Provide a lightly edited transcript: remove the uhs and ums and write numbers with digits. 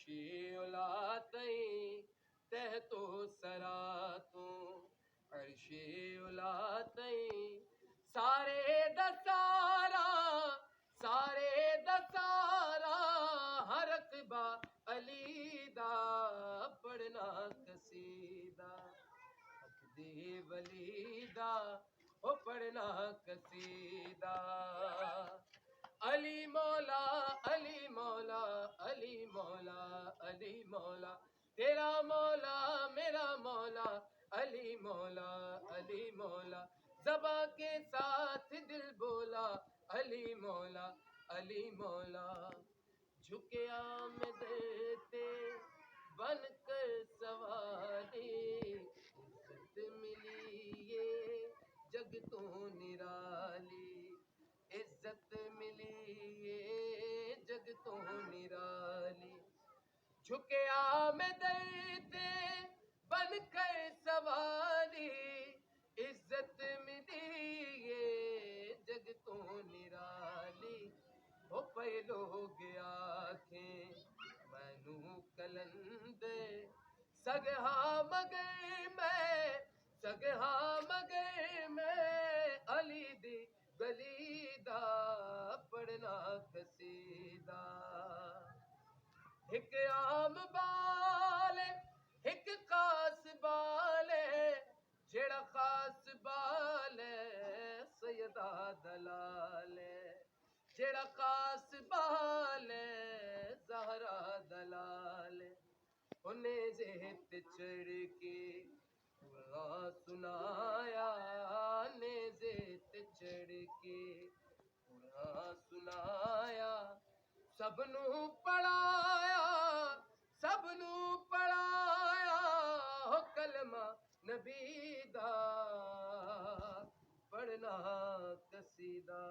अर्शे उला तई तह तो सरा तू अर्शे उला तई सारे दसारा हर अकबा अली दा पढ़ना कसीदा हक दे वली दा ओ पढ़ना कसीदा अली मौला अली मौला अली मौला अली मौला तेरा मौला मेरा मौला अली मौला अली मौला ज़बा के साथ दिल बोला अली मौला अली मौला झुके आमद ते बन कर सवारी इज्जत मिली ये जग तो निराली इज्जत मिली ये जग तो निराली झुके आमद ते बन कर सवारी इज्जत मिली ये जग तो निराली ओ पे लोग आखें मैनू कलंदे सगहा मगर मैं अली दी गली दा पढ़ना कसीदा एक आम बाल एक खास बाल जेड़ा खास बाल सैयदा दलाल जेड़ा खास बाल ज़हरा दलाल उन्हें जेत चढ़ के कुरान सुनाया ने जेत चढ़ के कुरान सुनाया सबनू पढ़ाया हो कलमा नबी दा पढ़ना कसीदा।